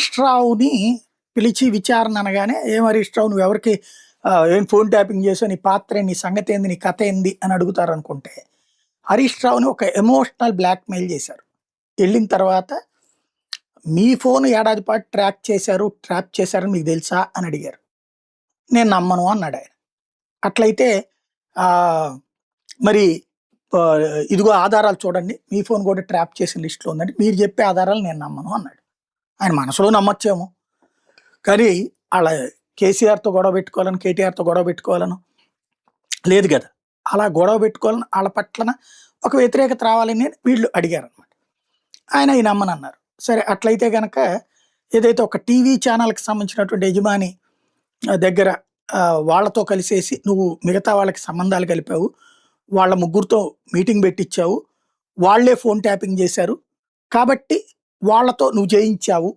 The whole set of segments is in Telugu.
హరీష్ రావుని పిలిచి విచారణ అనగానే, "ఏం హరీష్ రావు నువ్వెవరికి ఏం ఫోన్ ట్యాపింగ్ చేసావు? నీ పాత్ర ఏంది? నీ సంగతి ఏంది? నీ కథ ఏంది?" అని అడుగుతారనుకుంటే, హరీష్ రావుని ఒక ఎమోషనల్ బ్లాక్‌మెయిల్ చేశారు. ఎళ్ళిన తర్వాత, "మీ ఫోన్ ఏడాది పాటు ట్రాప్ చేశారని మీకు తెలుసా?" అని అడిగారు. "నేను నమ్మను" అన్నాడాయన. అట్లయితే ఆహ్, మరి "ఇదిగో ఆధారాలు చూడండి. మీ ఫోన్ కూడా ట్రాప్ చేసిన లిస్ట్‌లో ఉందంటే, మీరు చెప్పే ఆధారాలు నేను నమ్మను" అన్నాడు. ఆయన మనసులో నమ్మొచ్చేమో. కానీ ఆళ్ళ కేసీఆర్‌తో గొడవ పెట్టుకోవాలని, కేటీఆర్‌తో గొడవ పెట్టుకోవాలనో లేదు గదా! అలా గొడవ పెట్టుకోవాలని ఆళ్ళ పట్లన ఒక వ్యతిరేకత రావాలని వీళ్ళు అడిగారనమాట. ఆయన అయి నమ్మనన్నారు. సరే అట్లయితే గనక ఏదైతే ఒక టీవీ ఛానెల్‌కి సంబంధించినటువంటి యజమాని దగ్గర వాళ్ళతో కలిసేసి నువ్వు మిగతా వాళ్ళకి సంబంధాలు కలిపావు. వాళ్ళ ముగ్గురితో మీటింగ్ పెట్టిచ్చావు. వాళ్ళే ఫోన్ ట్యాపింగ్ చేశారు. కాబట్టి వాళ్ళతో నువ్వు చేయించావు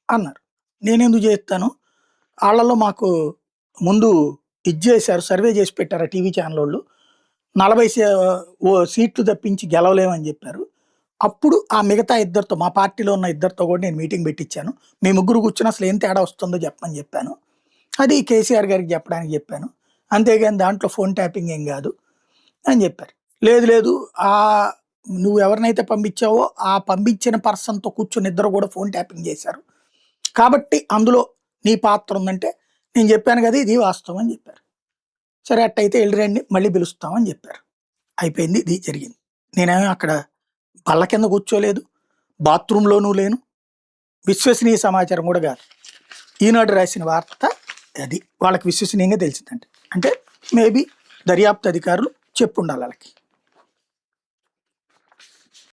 అన్నారు. నేనెందుకు చేత్తాను? ఆళ్ళలో మాకు ముందు జేశారు. సర్వే చేసి పెట్టారు ఆ టీవీ ఛానలోళ్ళు. 40 సీట్లు తప్పించి గెలవలేమని జెప్పారు. అప్పుడు ఆ మిగతా ఇద్దరితో మా పార్టీలో ఉన్న ఇద్దరితో గూడా నేను మీటింగ్ పెట్టిచ్చాను. మీ ముగ్గురు కూర్చొని అసలు ఏం తేడా వస్తుందో చెప్పమని జెప్పాను. అది కేసీఆర్ గారికి చెప్పడానికి జెప్పాను. అంతేగాని దాంట్లో ఫోన్ ట్యాపింగ్ ఏం గాదు అని జెప్పారు. లేదు లేదు నువ్వు ఎవరినైతే పంపించావో ఆ పంపించిన పర్సన్‌తో కూర్చొని ఇద్దరు గూడా ఫోన్ ట్యాపింగ్ చేశారు. కాబట్టి అందులో నీ పాత్ర ఉందంటే, నేను చెప్పాను గదా! ఇది వాస్తవం అని జెప్పారు. సరే అట్టయితే ఎళ్లి రండి మళ్ళీ పిలుస్తాం అని జెప్పారు. అయిపోయింది. ఇది జరిగింది. నేనేమి అక్కడ బల్ల కింద కూర్చోలేదు. బాత్రూమ్‌లోనూ లేను. విశ్వసనీయ సమాచారం గూడా గాదు. ఈనాడు రాసిన వార్త అది. వాళ్ళకి విశ్వసనీయంగా తెలిసిందంట. అంటే మేబీ దర్యాప్తు అధికారులు చెప్పుండాలి ఆళ్ళకి.